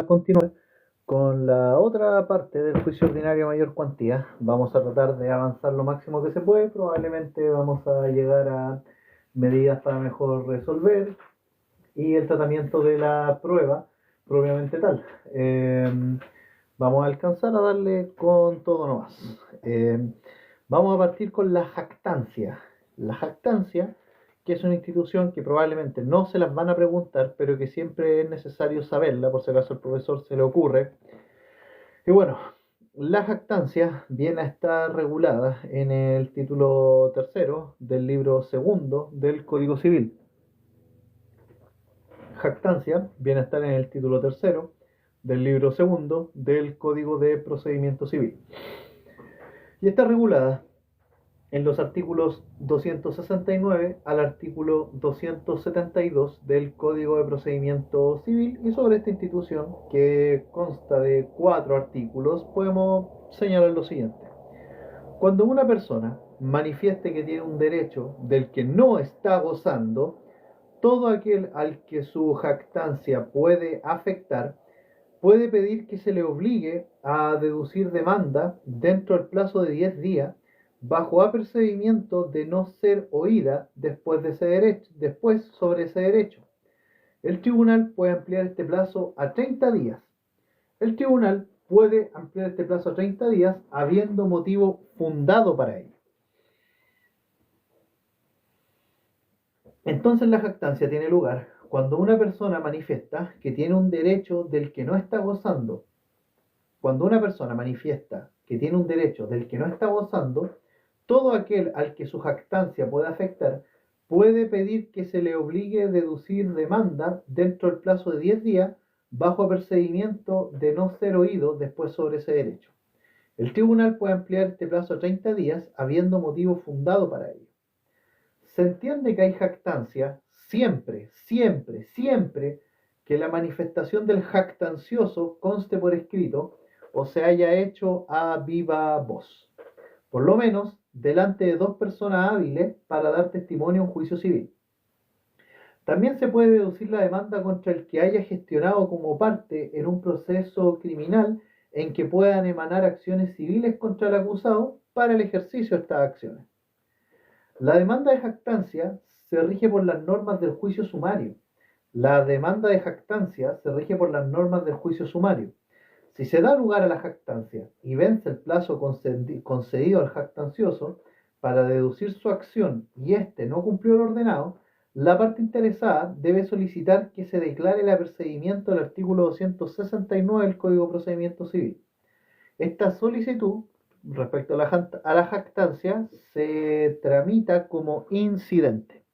continuar con la otra parte del juicio ordinario a mayor cuantía. Vamos a tratar de avanzar lo máximo que se puede. Probablemente vamos a llegar a medidas para mejor resolver y el tratamiento de la prueba propiamente tal. Vamos a alcanzar a darle con todo nomás. Vamos a partir con la jactancia. La jactancia, que es una institución que probablemente no se las van a preguntar, pero que siempre es necesario saberla, por si acaso al profesor se le ocurre. Y bueno, la jactancia viene a estar regulada en el título tercero del libro segundo del Código Civil. Jactancia viene a estar en el título tercero del libro segundo del Código de Procedimiento Civil. Y está regulada en los artículos 269 al artículo 272 del Código de Procedimiento Civil, y sobre esta institución, que consta de 4 artículos, podemos señalar lo siguiente. Cuando una persona manifieste que tiene un derecho del que no está gozando, todo aquel al que su jactancia puede afectar puede pedir que se le obligue a deducir demanda dentro del plazo de 10 días bajo apercibimiento de no ser oída después sobre ese derecho. El tribunal puede ampliar este plazo a 30 días. El tribunal puede ampliar este plazo a 30 días habiendo motivo fundado para ello. Entonces la jactancia tiene lugar cuando una persona manifiesta que tiene un derecho del que no está gozando. Cuando una persona manifiesta que tiene un derecho del que no está gozando, todo aquel al que su jactancia pueda afectar puede pedir que se le obligue a deducir demanda dentro del plazo de 10 días bajo apercibimiento de no ser oído después sobre ese derecho. El tribunal puede ampliar este plazo a 30 días habiendo motivo fundado para ello. Se entiende que hay jactancia siempre, siempre, siempre que la manifestación del jactancioso conste por escrito o se haya hecho a viva voz, por lo menos delante de 2 personas hábiles para dar testimonio en juicio civil. También se puede deducir la demanda contra el que haya gestionado como parte en un proceso criminal en que puedan emanar acciones civiles contra el acusado para el ejercicio de estas acciones. La demanda de jactancia se rige por las normas del juicio sumario. La demanda de jactancia se rige por las normas del juicio sumario. Si se da lugar a la jactancia y vence el plazo concedido al jactancioso para deducir su acción y éste no cumplió lo ordenado, la parte interesada debe solicitar que se declare el apercibimiento del artículo 269 del Código de Procedimiento Civil. Esta solicitud respecto a la jactancia se tramita como incidente.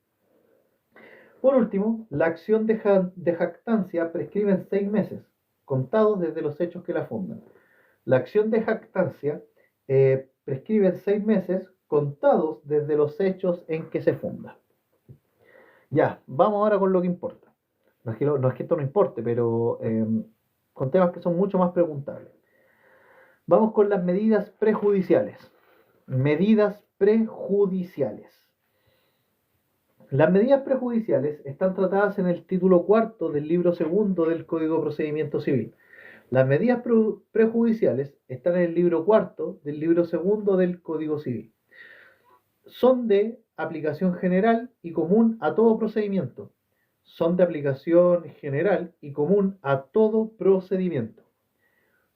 Por último, la acción de jactancia prescribe en 6 meses, contados desde los hechos que la fundan. La acción de jactancia prescribe en 6 meses, contados desde los hechos en que se funda. Ya, vamos ahora con lo que importa. No es que esto no importe, pero con temas que son mucho más preguntables. Vamos con las medidas prejudiciales. Medidas prejudiciales. Las medidas prejudiciales están tratadas en el título cuarto del libro segundo del Código de Procedimiento Civil. Las medidas prejudiciales están en el libro cuarto del libro segundo del Código Civil. Son de aplicación general y común a todo procedimiento. Son de aplicación general y común a todo procedimiento.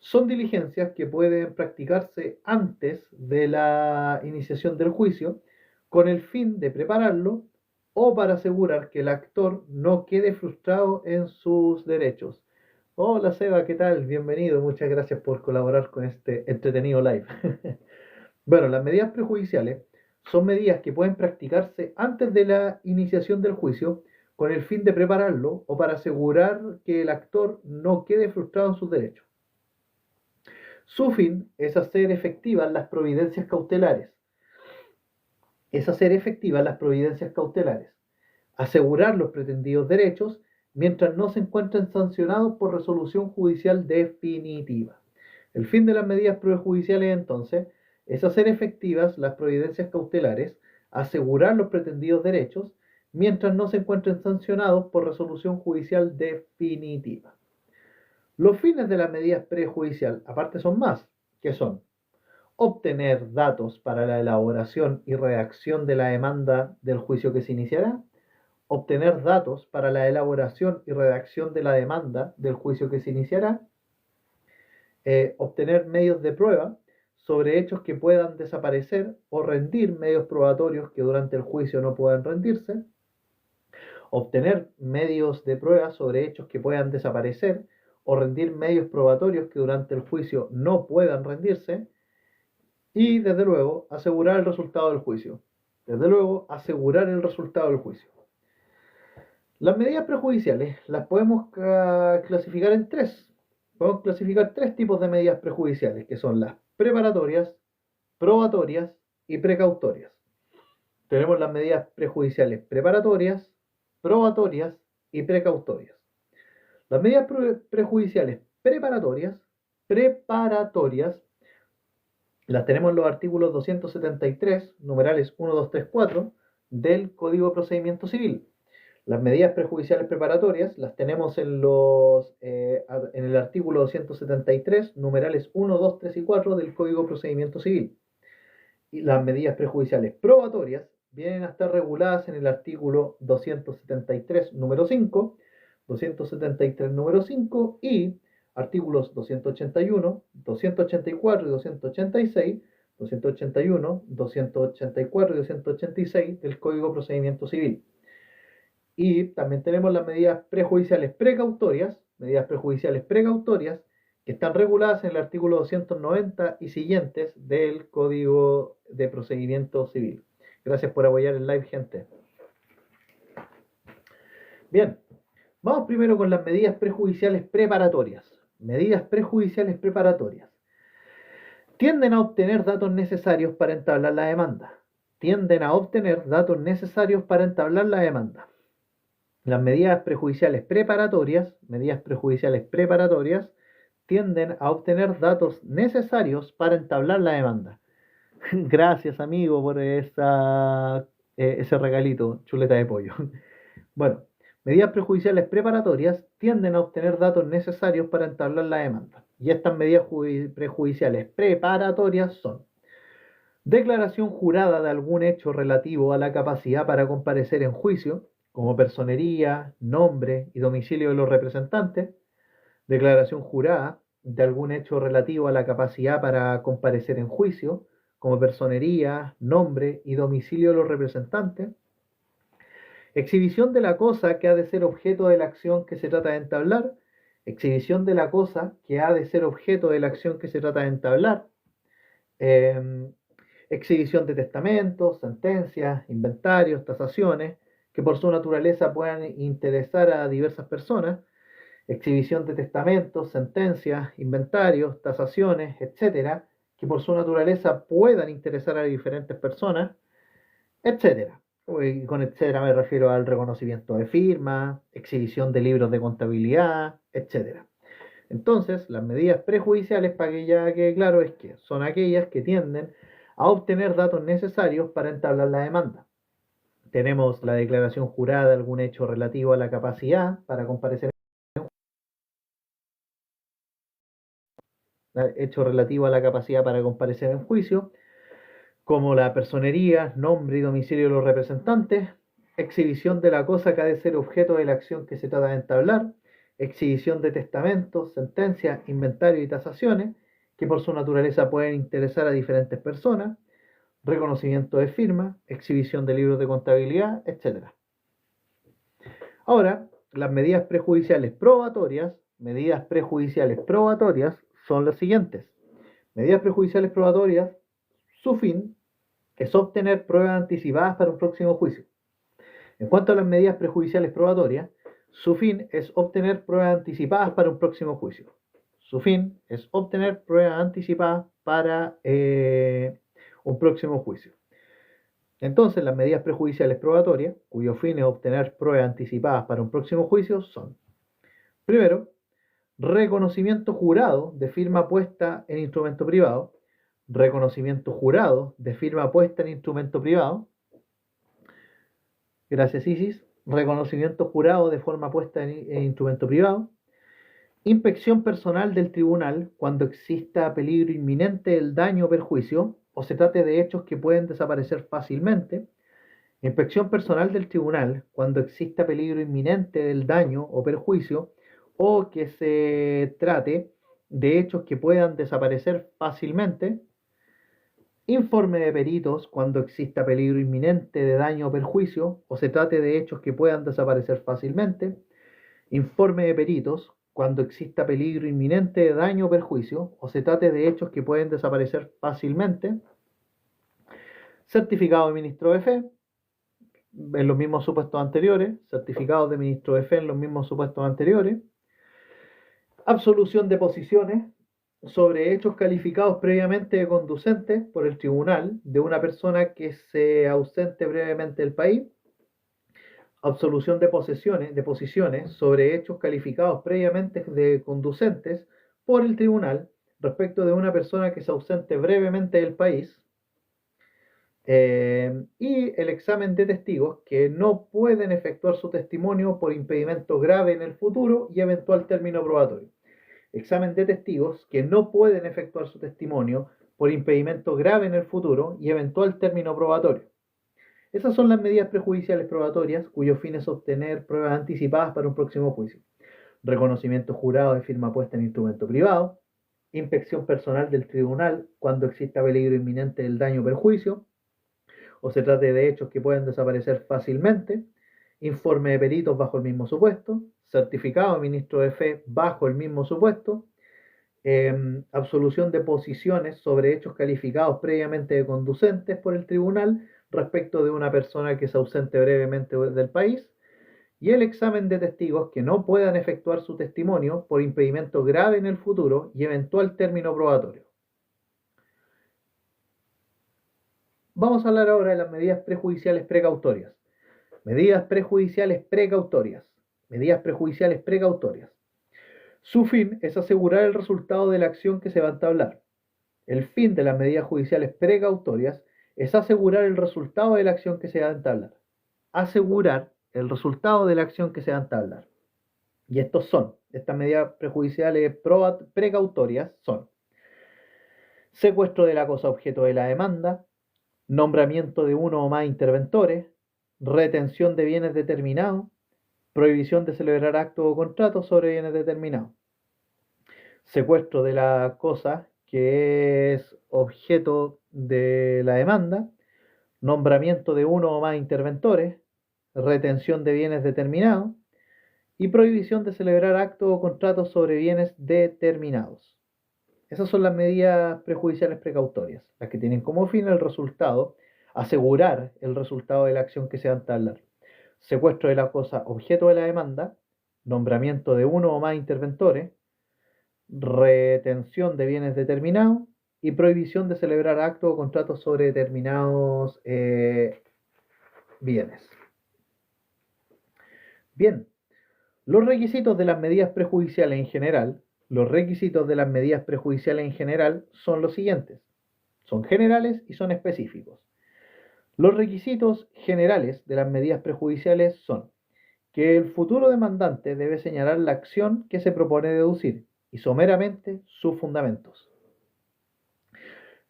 Son diligencias que pueden practicarse antes de la iniciación del juicio con el fin de prepararlo o para asegurar que el actor no quede frustrado en sus derechos. Hola Seba, ¿qué tal? Bienvenido, muchas gracias por colaborar con este entretenido live. Bueno, las medidas prejudiciales son medidas que pueden practicarse antes de la iniciación del juicio con el fin de prepararlo o para asegurar que el actor no quede frustrado en sus derechos. Su fin es hacer efectivas las providencias cautelares. Asegurar los pretendidos derechos mientras no se encuentren sancionados por resolución judicial definitiva. El fin de las medidas prejudiciales, entonces, es hacer efectivas las providencias cautelares, asegurar los pretendidos derechos mientras no se encuentren sancionados por resolución judicial definitiva. Los fines de las medidas prejudicial, aparte, son más, que son obtener datos para la elaboración y redacción de la demanda del juicio que se iniciará, obtener datos para la elaboración y redacción de la demanda del juicio que se iniciará, obtener medios de prueba sobre hechos que puedan desaparecer o rendir medios probatorios que durante el juicio no puedan rendirse, obtener medios de prueba sobre hechos que puedan desaparecer o rendir medios probatorios que durante el juicio no puedan rendirse, y desde luego asegurar el resultado del juicio. Desde luego asegurar el resultado del juicio. Las medidas prejudiciales las podemos clasificar en tres. Podemos clasificar tres tipos de medidas prejudiciales, que son las preparatorias, probatorias y precautorias. Tenemos las medidas prejudiciales preparatorias, probatorias y precautorias. Las medidas prejudiciales preparatorias las tenemos en los artículos 273, numerales 1, 2, 3, 4 del Código de Procedimiento Civil. Las medidas prejudiciales preparatorias las tenemos en el artículo 273, numerales 1, 2, 3 y 4 del Código de Procedimiento Civil. Y las medidas prejudiciales probatorias vienen a estar reguladas en el artículo 273, número 5, 273, número 5 y artículos 281, 284 y 286, 281, 284 y 286 del Código de Procedimiento Civil. Y también tenemos las medidas prejudiciales precautorias, que están reguladas en el artículo 290 y siguientes del Código de Procedimiento Civil. Gracias por apoyar el live, gente. Bien, vamos primero con las medidas prejudiciales preparatorias. Medidas prejudiciales preparatorias. Tienden a obtener datos necesarios para entablar la demanda. Las medidas prejudiciales preparatorias tienden a obtener datos necesarios para entablar la demanda. Gracias, amigo, por ese regalito, chuleta de pollo. Bueno, medidas prejudiciales preparatorias tienden a obtener datos necesarios para entablar la demanda. Y estas medidas prejudiciales preparatorias son: declaración jurada de algún hecho relativo a la capacidad para comparecer en juicio, como personería, nombre y domicilio de los representantes. Declaración jurada de algún hecho relativo a la capacidad para comparecer en juicio, como personería, nombre y domicilio de los representantes. Exhibición de la cosa que ha de ser objeto de la acción que se trata de entablar. Exhibición de la cosa que ha de ser objeto de la acción que se trata de entablar. Exhibición de testamentos, sentencias, inventarios, tasaciones, que por su naturaleza puedan interesar a diversas personas. Exhibición de testamentos, sentencias, inventarios, tasaciones, etcétera, que por su naturaleza puedan interesar a diferentes personas, etcétera. Y con etcétera me refiero al reconocimiento de firma, exhibición de libros de contabilidad, etcétera. Entonces, las medidas prejudiciales, para que ya quede claro, es que son aquellas que tienden a obtener datos necesarios para entablar la demanda. Tenemos la declaración jurada de algún hecho relativo a la capacidad para comparecer en juicio, como la personería, nombre y domicilio de los representantes. Exhibición de la cosa que ha de ser objeto de la acción que se trata de entablar. Exhibición de testamentos, sentencias, inventarios y tasaciones, que por su naturaleza pueden interesar a diferentes personas. Reconocimiento de firma, exhibición de libros de contabilidad, etc. Ahora, las medidas prejudiciales probatorias son las siguientes. Medidas prejudiciales probatorias, su fin es obtener pruebas anticipadas para un próximo juicio. En cuanto a las medidas prejudiciales probatorias, su fin es obtener pruebas anticipadas para un próximo juicio. Un próximo juicio. Entonces, las medidas prejudiciales probatorias, cuyo fin es obtener pruebas anticipadas para un próximo juicio, son: primero, reconocimiento jurado de firma puesta en instrumento privado. Gracias, Isis. Reconocimiento jurado de forma puesta en instrumento privado. Inspección personal del tribunal cuando exista peligro inminente del daño o perjuicio o se trate de hechos que pueden desaparecer fácilmente. Inspección personal del tribunal cuando exista peligro inminente del daño o perjuicio o que se trate de hechos que puedan desaparecer fácilmente. Informe de peritos cuando exista peligro inminente de daño o perjuicio o se trate de hechos que puedan desaparecer fácilmente. Informe de peritos cuando exista peligro inminente de daño o perjuicio o se trate de hechos que pueden desaparecer fácilmente. Certificado de ministro de fe en los mismos supuestos anteriores. Certificado de ministro de fe en los mismos supuestos anteriores. Absolución de posiciones sobre hechos calificados previamente de conducentes por el tribunal de una persona que se ausente brevemente del país. Absolución de posiciones sobre hechos calificados previamente de conducentes por el tribunal respecto de una persona que se ausente brevemente del país. Y el examen de testigos que no pueden efectuar su testimonio por impedimento grave en el futuro y eventual término probatorio. Examen de testigos que no pueden efectuar su testimonio por impedimento grave en el futuro y eventual término probatorio. Esas son las medidas prejudiciales probatorias cuyo fin es obtener pruebas anticipadas para un próximo juicio. Reconocimiento jurado de firma puesta en instrumento privado. Inspección personal del tribunal cuando exista peligro inminente del daño o perjuicio o se trate de hechos que pueden desaparecer fácilmente. Informe de peritos bajo el mismo supuesto. Certificado de ministro de fe bajo el mismo supuesto. Absolución de posiciones sobre hechos calificados previamente de conducentes por el tribunal respecto de una persona que se ausente brevemente del país, y el examen de testigos que no puedan efectuar su testimonio por impedimento grave en el futuro y eventual término probatorio. Vamos a hablar ahora de las medidas prejudiciales precautorias. Medidas prejudiciales precautorias. Medidas prejudiciales precautorias. Su fin es asegurar el resultado de la acción que se va a entablar. El fin de las medidas judiciales precautorias es asegurar el resultado de la acción que se va a entablar. Asegurar el resultado de la acción que se va a entablar. Y estas medidas prejudiciales precautorias son: secuestro de la cosa objeto de la demanda, nombramiento de uno o más interventores, retención de bienes determinados, prohibición de celebrar actos o contratos sobre bienes determinados. Secuestro de la cosa que es objeto de la demanda, nombramiento de uno o más interventores, retención de bienes determinados y prohibición de celebrar actos o contratos sobre bienes determinados. Esas son las medidas prejudiciales precautorias, las que tienen como fin el resultado, asegurar el resultado de la acción que se va a entablar. Secuestro de la cosa objeto de la demanda, nombramiento de uno o más interventores, retención de bienes determinados y prohibición de celebrar actos o contratos sobre determinados bienes. Bien, los requisitos de las medidas prejudiciales en general, son los siguientes. Son generales y son específicos. Los requisitos generales de las medidas prejudiciales son que el futuro demandante debe señalar la acción que se propone deducir y someramente sus fundamentos.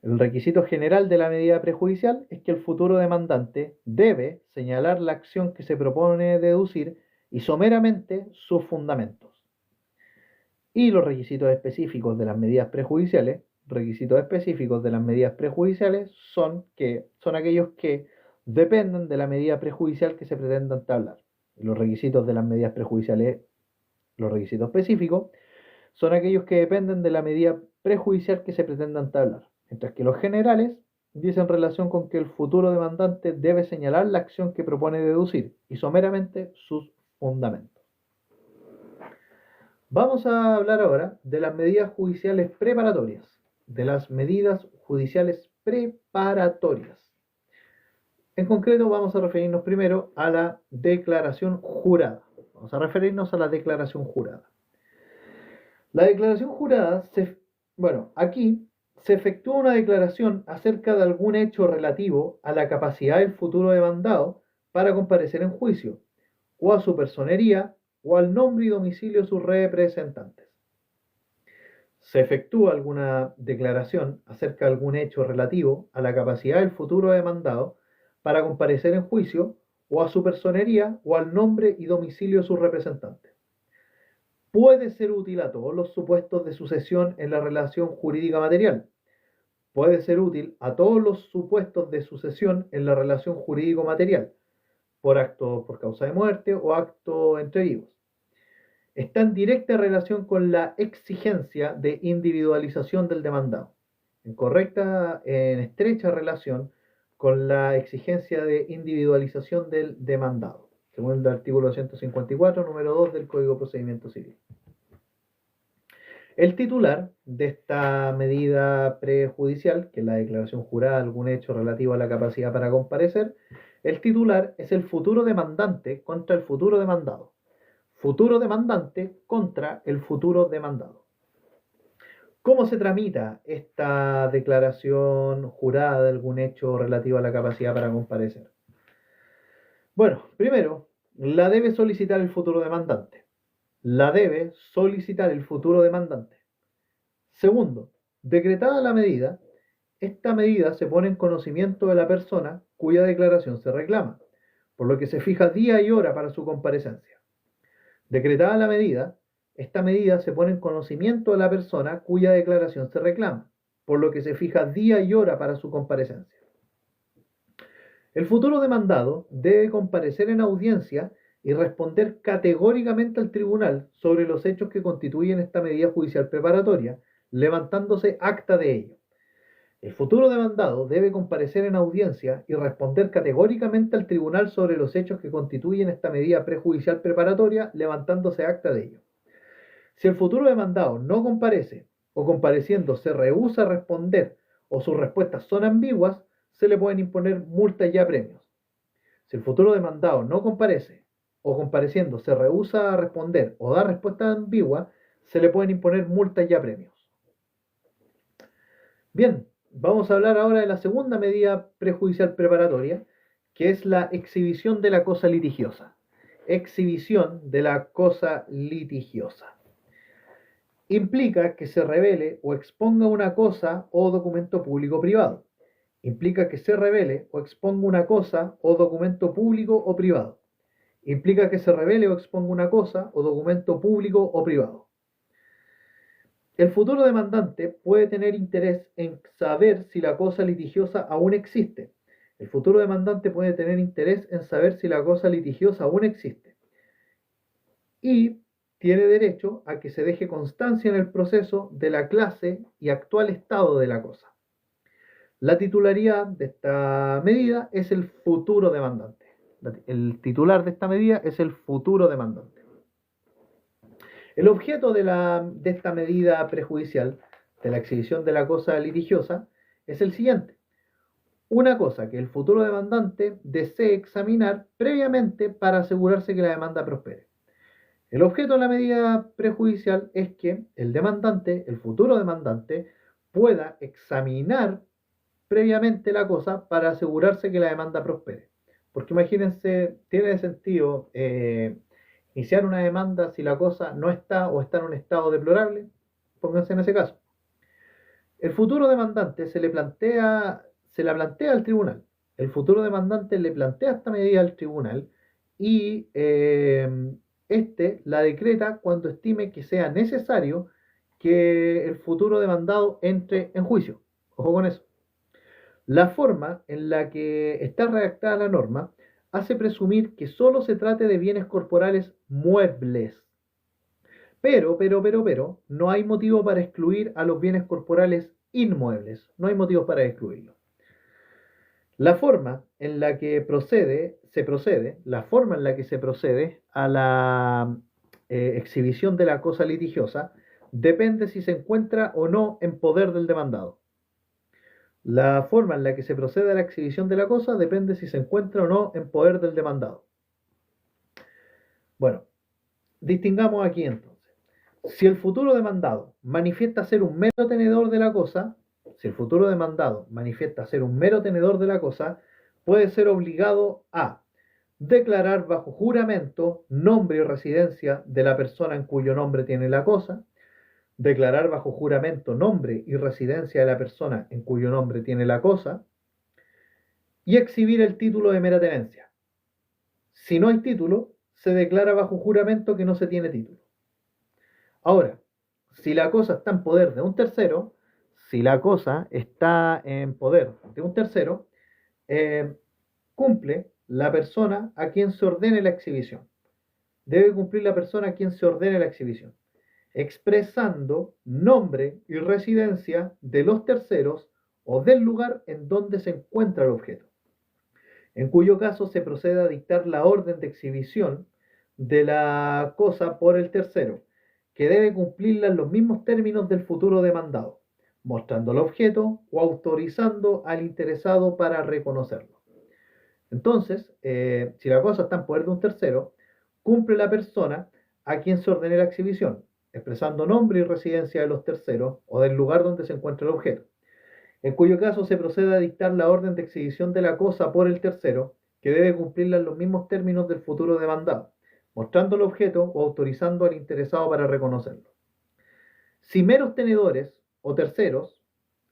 El requisito general de la medida prejudicial es que el futuro demandante debe señalar la acción que se propone deducir y someramente sus fundamentos. Y los requisitos específicos de las medidas prejudiciales son aquellos que dependen de la medida prejudicial que se pretenda entablar. Los requisitos de las medidas prejudiciales, los requisitos específicos, son aquellos que dependen de la medida prejudicial que se pretenda entablar, mientras que los generales dicen relación con que el futuro demandante debe señalar la acción que propone deducir y someramente sus fundamentos. Vamos a hablar ahora de las medidas judiciales preparatorias. En concreto, vamos a referirnos primero a la declaración jurada. La declaración jurada, aquí se efectúa una declaración acerca de algún hecho relativo a la capacidad del futuro demandado para comparecer en juicio, o a su personería, o al nombre y domicilio de sus representantes. se efectúa alguna declaración acerca de algún hecho relativo a la capacidad del futuro demandado para comparecer en juicio o a su personería o al nombre y domicilio de sus representantes. Puede ser útil a todos los supuestos de sucesión en la relación jurídica material. Puede ser útil a todos los supuestos de sucesión en la relación jurídico-material, por acto por causa de muerte o acto entre vivos. Está en directa relación con la exigencia de individualización del demandado, en estrecha relación con la exigencia de individualización del demandado, según el artículo 154, número 2 del Código de Procedimiento Civil. El titular de esta medida prejudicial, que es la declaración jurada de algún hecho relativo a la capacidad para comparecer, el titular es el futuro demandante contra el futuro demandado. Futuro demandante contra el futuro demandado. ¿Cómo se tramita esta declaración jurada de algún hecho relativo a la capacidad para comparecer? Bueno, primero, la debe solicitar el futuro demandante. La debe solicitar el futuro demandante. Segundo, decretada la medida, esta medida se pone en conocimiento de la persona cuya declaración se reclama, por lo que se fija día y hora para su comparecencia. Decretada la medida, esta medida se pone en conocimiento de la persona cuya declaración se reclama, por lo que se fija día y hora para su comparecencia. El futuro demandado debe comparecer en audiencia y responder categóricamente al tribunal sobre los hechos que constituyen esta medida judicial preparatoria, levantándose acta de ello. El futuro demandado debe comparecer en audiencia y responder categóricamente al tribunal sobre los hechos que constituyen esta medida prejudicial preparatoria, levantándose acta de ello. Si el futuro demandado no comparece o compareciendo se rehúsa a responder o sus respuestas son ambiguas, se le pueden imponer multas y apremios. Si el futuro demandado no comparece o compareciendo se rehúsa a responder o da respuesta ambigua, se le pueden imponer multas y apremios. Bien, vamos a hablar ahora de la segunda medida prejudicial preparatoria, que es la exhibición de la cosa litigiosa. Exhibición de la cosa litigiosa. Implica que se revele o exponga una cosa o documento público o privado. Implica que se revele o exponga una cosa o documento público o privado. Implica que se revele o exponga una cosa o documento público o privado. El futuro demandante puede tener interés en saber si la cosa litigiosa aún existe. El futuro demandante puede tener interés en saber si la cosa litigiosa aún existe. Y tiene derecho a que se deje constancia en el proceso de la clase y actual estado de la cosa. La titularidad de esta medida es el futuro demandante. El titular de esta medida es el futuro demandante. El objeto de esta medida prejudicial, de la exhibición de la cosa litigiosa, es el siguiente. Una cosa que el futuro demandante desee examinar previamente para asegurarse que la demanda prospere. El objeto de la medida prejudicial es que el demandante, el futuro demandante, pueda examinar previamente la cosa para asegurarse que la demanda prospere. Porque imagínense, tiene sentido iniciar una demanda si la cosa no está o está en un estado deplorable. Pónganse en ese caso. El futuro demandante se la plantea al tribunal. El futuro demandante le plantea esta medida al tribunal y la decreta cuando estime que sea necesario que el futuro demandado entre en juicio. Ojo con eso. La forma en la que está redactada la norma hace presumir que solo se trate de bienes corporales muebles. Pero, no hay motivo para excluir a los bienes corporales inmuebles. No hay motivos para excluirlos. La forma en la que se procede a la exhibición de la cosa litigiosa depende si se encuentra o no en poder del demandado. La forma en la que se procede a la exhibición de la cosa depende si se encuentra o no en poder del demandado. Bueno, distingamos aquí entonces. Si el futuro demandado manifiesta ser un mero tenedor de la cosa, puede ser obligado a declarar bajo juramento nombre y residencia de la persona en cuyo nombre tiene la cosa, declarar bajo juramento nombre y residencia de la persona en cuyo nombre tiene la cosa, y exhibir el título de mera tenencia. Si no hay título, se declara bajo juramento que no se tiene título. Ahora, si la cosa está en poder de un tercero, si la cosa está en poder de un tercero, cumple la persona a quien se ordene la exhibición. Debe cumplir la persona a quien se ordene la exhibición, expresando nombre y residencia de los terceros o del lugar en donde se encuentra el objeto, en cuyo caso se procede a dictar la orden de exhibición de la cosa por el tercero, que debe cumplirla en los mismos términos del futuro demandado, mostrando el objeto o autorizando al interesado para reconocerlo. Entonces, si la cosa está en poder de un tercero, cumple la persona a quien se ordene la exhibición, expresando nombre y residencia de los terceros o del lugar donde se encuentra el objeto, en cuyo caso se procede a dictar la orden de exhibición de la cosa por el tercero, que debe cumplirla en los mismos términos del futuro demandado, mostrando el objeto o autorizando al interesado para reconocerlo. Si meros tenedores o terceros,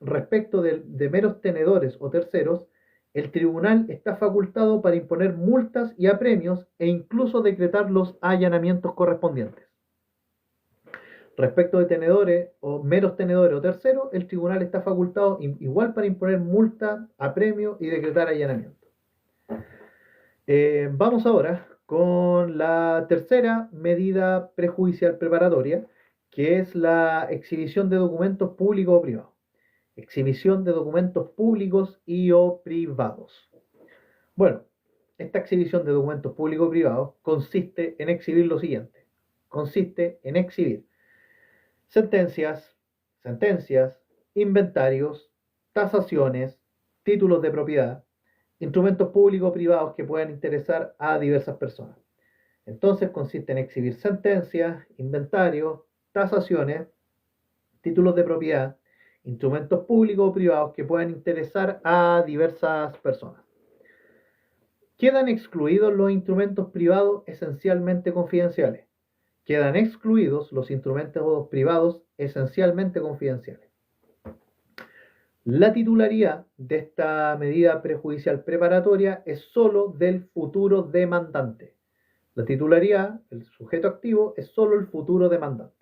respecto de meros tenedores o terceros, el tribunal está facultado para imponer multas y apremios e incluso decretar los allanamientos correspondientes. Respecto de tenedores o meros tenedores o terceros, el tribunal está facultado igual para imponer multa, apremio y decretar allanamiento. Vamos ahora con la tercera medida prejudicial preparatoria, que es la exhibición de documentos públicos o privados. Exhibición de documentos públicos y o privados. Bueno, esta exhibición de documentos públicos o privados consiste en exhibir lo siguiente. Consiste en exhibir sentencias, inventarios, tasaciones, títulos de propiedad, instrumentos públicos o privados que puedan interesar a diversas personas. Entonces consiste en exhibir sentencias, inventarios, tasaciones, títulos de propiedad, instrumentos públicos o privados que puedan interesar a diversas personas. Quedan excluidos los instrumentos privados esencialmente confidenciales. Quedan excluidos los instrumentos privados esencialmente confidenciales. La titularidad de esta medida prejudicial preparatoria es sólo del futuro demandante. La titularidad, el sujeto activo, es sólo el futuro demandante.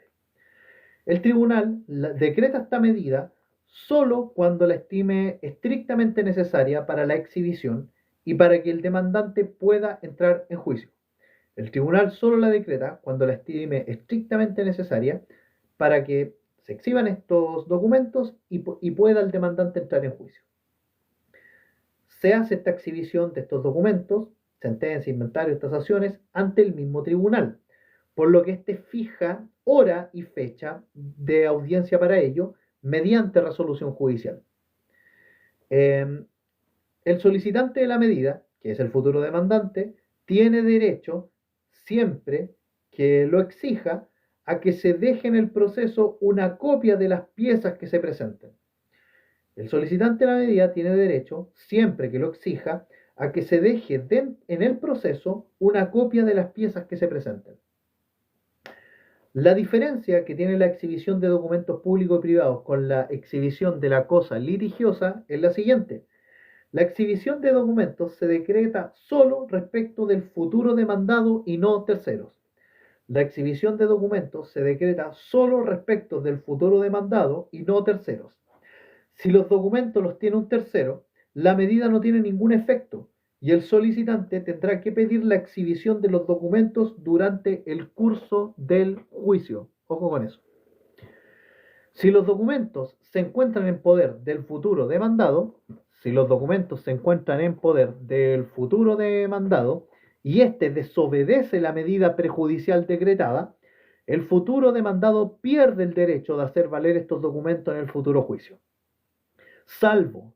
El tribunal decreta esta medida sólo cuando la estime estrictamente necesaria para la exhibición y para que el demandante pueda entrar en juicio. El tribunal solo la decreta cuando la estime estrictamente necesaria para que se exhiban estos documentos y pueda el demandante entrar en juicio. Se hace esta exhibición de estos documentos, sentencias, inventarios, tasaciones, ante el mismo tribunal, por lo que éste fija hora y fecha de audiencia para ello mediante resolución judicial. El solicitante de la medida, que es el futuro demandante, tiene derecho, siempre que lo exija, a que se deje en el proceso una copia de las piezas que se presenten. El solicitante de la medida tiene derecho, siempre que lo exija, a que se deje en el proceso una copia de las piezas que se presenten. La diferencia que tiene la exhibición de documentos públicos y privados con la exhibición de la cosa litigiosa es la siguiente. La exhibición de documentos se decreta solo respecto del futuro demandado y no terceros. La exhibición de documentos se decreta solo respecto del futuro demandado y no terceros. Si los documentos los tiene un tercero, la medida no tiene ningún efecto y el solicitante tendrá que pedir la exhibición de los documentos durante el curso del juicio. Ojo con eso. Si los documentos se encuentran en poder del futuro demandado, y éste desobedece la medida prejudicial decretada, el futuro demandado pierde el derecho de hacer valer estos documentos en el futuro juicio. Salvo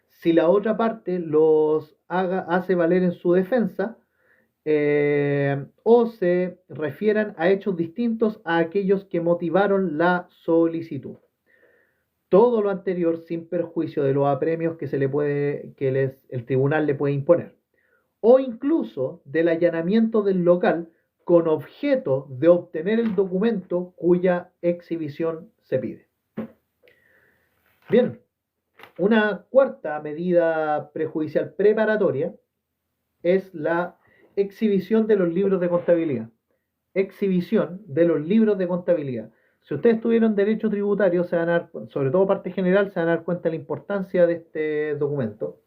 si la otra parte los hace valer en su defensa o se refieran a hechos distintos a aquellos que motivaron la solicitud. Todo lo anterior sin perjuicio de los apremios que el tribunal le puede imponer, o incluso del allanamiento del local con objeto de obtener el documento cuya exhibición se pide. Bien, una cuarta medida prejudicial preparatoria es la exhibición de los libros de contabilidad. Exhibición de los libros de contabilidad. Si ustedes tuvieron derecho tributario, se van a dar, sobre todo parte general, se van a dar cuenta de la importancia de este documento.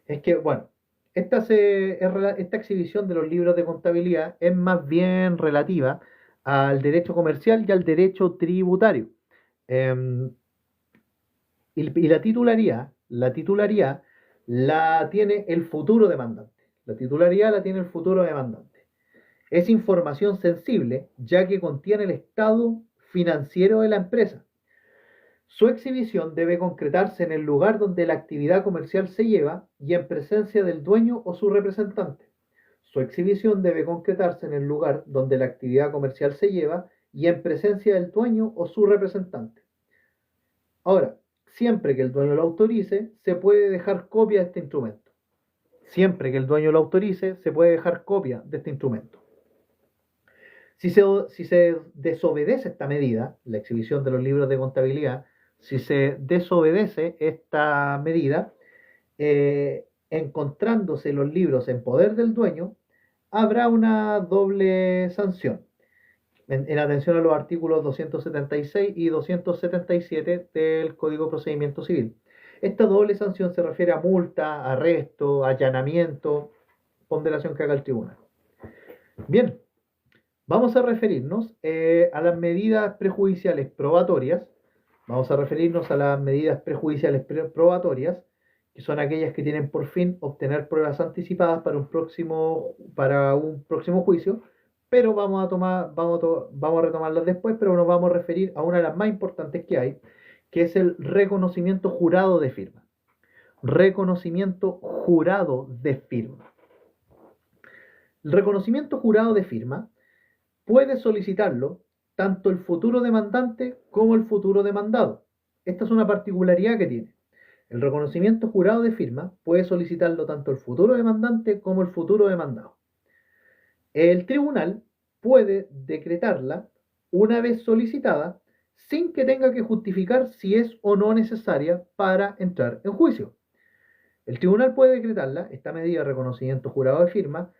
Es que, bueno, esta exhibición de los libros de contabilidad es más bien relativa al derecho comercial y al derecho tributario. Y la titularidad la tiene el futuro demandante. La titularidad la tiene el futuro demandante. Es información sensible, ya que contiene el estado financiero de la empresa. Su exhibición debe concretarse en el lugar donde la actividad comercial se lleva y en presencia del dueño o su representante. Su exhibición debe concretarse en el lugar donde la actividad comercial se lleva y en presencia del dueño o su representante. Ahora, siempre que el dueño lo autorice, se puede dejar copia de este instrumento. Siempre que el dueño lo autorice, se puede dejar copia de este instrumento. Si se desobedece esta medida, la exhibición de los libros de contabilidad, si se desobedece esta medida, encontrándose los libros en poder del dueño, habrá una doble sanción. En atención a los artículos 276 y 277 del Código de Procedimiento Civil. Esta doble sanción se refiere a multa, arresto, allanamiento, ponderación que haga el tribunal. Bien, vamos a referirnos a las medidas prejudiciales probatorias. Vamos a referirnos a las medidas prejudiciales probatorias, que son aquellas que tienen por fin obtener pruebas anticipadas para un próximo juicio, pero vamos a retomarlas después, pero nos vamos a referir a una de las más importantes que hay, que es el reconocimiento jurado de firma. Reconocimiento jurado de firma. El reconocimiento jurado de firma puede solicitarlo tanto el futuro demandante como el futuro demandado. Esta es una particularidad que tiene. El reconocimiento jurado de firma puede solicitarlo tanto el futuro demandante como el futuro demandado. El tribunal puede decretarla una vez solicitada sin que tenga que justificar si es o no necesaria para entrar en juicio. El tribunal puede decretarla, esta medida de reconocimiento jurado de firma,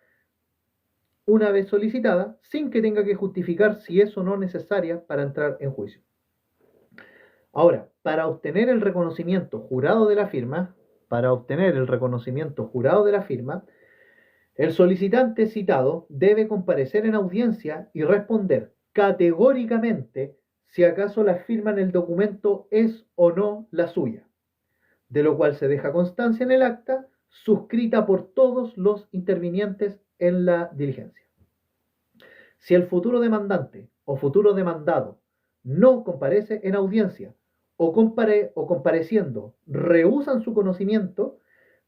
una vez solicitada, sin que tenga que justificar si es o no necesaria para entrar en juicio. Ahora, para obtener el reconocimiento jurado de la firma, el solicitante citado debe comparecer en audiencia y responder categóricamente si acaso la firma en el documento es o no la suya, de lo cual se deja constancia en el acta suscrita por todos los intervinientes en la diligencia. Si el futuro demandante o futuro demandado no comparece en audiencia o compareciendo rehúsan su conocimiento,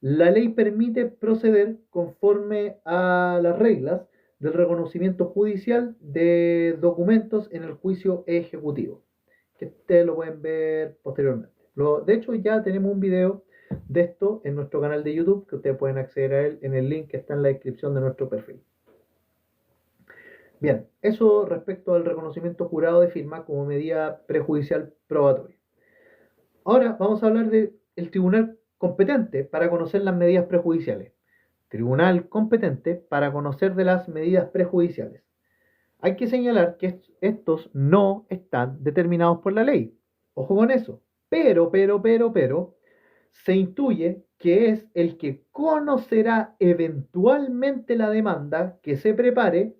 la ley permite proceder conforme a las reglas del reconocimiento judicial de documentos en el juicio ejecutivo, que ustedes lo pueden ver posteriormente. De hecho, ya tenemos un video de esto en nuestro canal de YouTube, que ustedes pueden acceder a él en el link que está en la descripción de nuestro perfil. Bien, eso respecto al reconocimiento jurado de firma como medida prejudicial probatoria. Ahora vamos a hablar del tribunal competente para conocer las medidas prejudiciales. Tribunal competente para conocer de las medidas prejudiciales. Hay que señalar que estos no están determinados por la ley. Ojo con eso. Pero, se intuye que es el que conocerá eventualmente la demanda que se prepare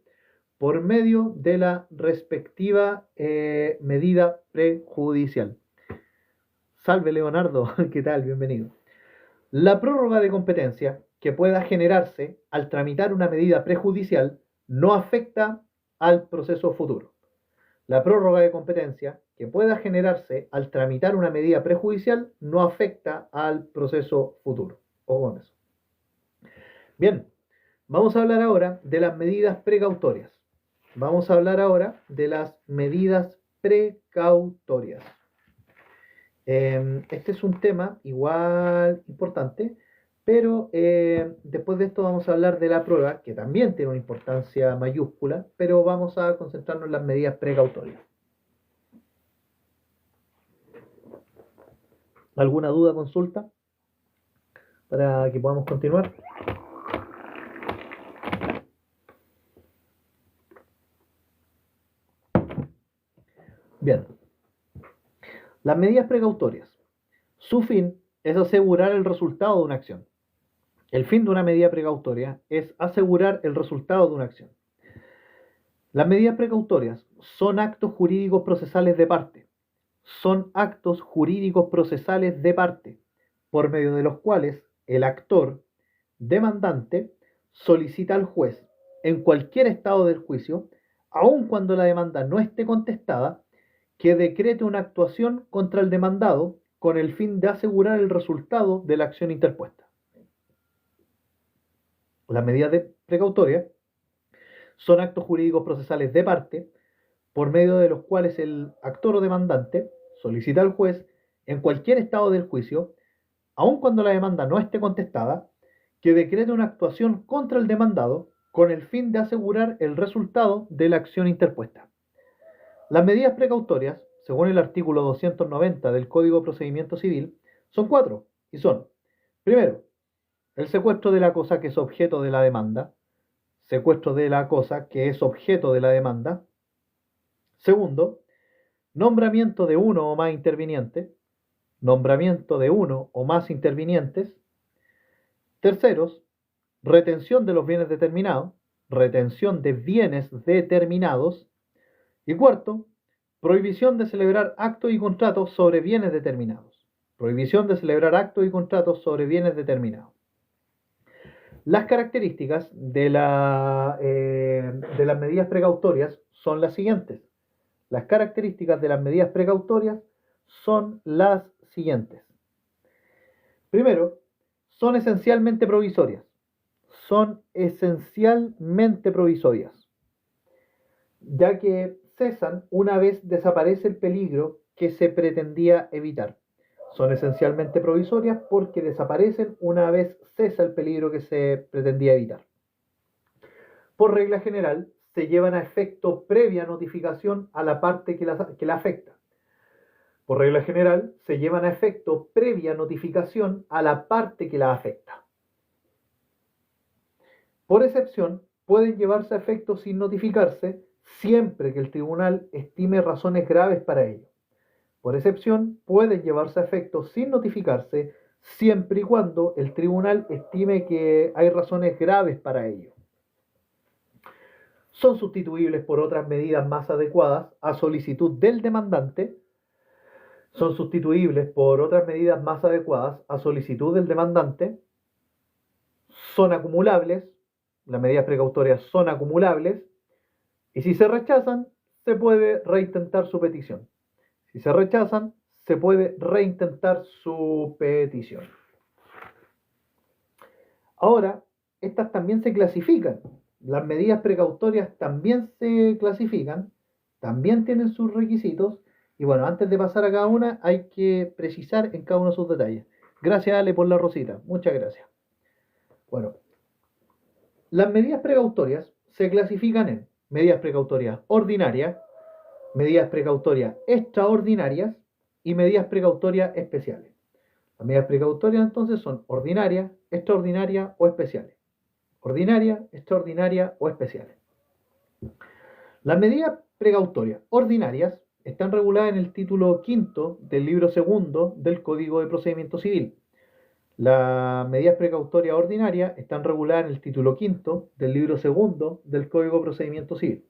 por medio de la respectiva medida prejudicial. Salve Leonardo, ¿qué tal? Bienvenido. La prórroga de competencia que pueda generarse al tramitar una medida prejudicial no afecta al proceso futuro. La prórroga de competencia que pueda generarse al tramitar una medida prejudicial no afecta al proceso futuro. Ojo con eso. Bien, vamos a hablar ahora de las medidas precautorias. Este es un tema igual importante Pero después de esto vamos a hablar de la prueba, que también tiene una importancia mayúscula, pero vamos a concentrarnos en las medidas precautorias. ¿Alguna duda, consulta? Para que podamos continuar. Bien. Las medidas precautorias. Su fin es asegurar el resultado de una acción. El fin de una medida precautoria es asegurar el resultado de una acción. Las medidas precautorias son actos jurídicos procesales de parte. Son actos jurídicos procesales de parte, por medio de los cuales el actor demandante solicita al juez, en cualquier estado del juicio, aun cuando la demanda no esté contestada, que decrete una actuación contra el demandado con el fin de asegurar el resultado de la acción interpuesta. Las medidas precautorias son actos jurídicos procesales de parte, por medio de los cuales el actor o demandante solicita al juez, en cualquier estado del juicio, aun cuando la demanda no esté contestada, que decrete una actuación contra el demandado con el fin de asegurar el resultado de la acción interpuesta. Las medidas precautorias, según el artículo 290 del Código de Procedimiento Civil, son 4 y son: primero, el secuestro de la cosa que es objeto de la demanda, secuestro de la cosa que es objeto de la demanda. Segundo, nombramiento de uno o más intervinientes, nombramiento de uno o más intervinientes. Terceros, retención de los bienes determinados, retención de bienes determinados. Y cuarto, prohibición de celebrar actos y contratos sobre bienes determinados. Prohibición de celebrar actos y contratos sobre bienes determinados. Las características de las medidas precautorias son las siguientes. Las características de las medidas precautorias son las siguientes. Primero, son esencialmente provisorias. Son esencialmente provisorias, ya que cesan una vez desaparece el peligro que se pretendía evitar. Son esencialmente provisorias porque desaparecen una vez cesa el peligro que se pretendía evitar. Por regla general, se llevan a efecto previa notificación a la parte que la afecta. Por regla general, se llevan a efecto previa notificación a la parte que la afecta. Por excepción, pueden llevarse a efecto sin notificarse siempre que el tribunal estime razones graves para ello. Por excepción, pueden llevarse a efecto sin notificarse siempre y cuando el tribunal estime que hay razones graves para ello. Son sustituibles por otras medidas más adecuadas a solicitud del demandante. Son sustituibles por otras medidas más adecuadas a solicitud del demandante. Son acumulables. Las medidas precautorias son acumulables. Y si se rechazan, se puede reintentar su petición. Si se rechazan, se puede reintentar su petición. Ahora, estas también se clasifican. Las medidas precautorias también se clasifican, también tienen sus requisitos. Y bueno, antes de pasar a cada una, hay que precisar en cada uno de sus detalles. Gracias, Ale, por la rosita. Muchas gracias. Bueno, las medidas precautorias se clasifican en medidas precautorias ordinarias, medidas precautorias extraordinarias y medidas precautorias especiales. Las medidas precautorias entonces son ordinarias, extraordinarias o especiales. Ordinarias, extraordinarias o especiales. Las medidas precautorias ordinarias están reguladas en el título quinto del libro segundo del Código de Procedimiento Civil. Las medidas precautorias ordinarias están reguladas en el título quinto del libro segundo del Código de Procedimiento Civil.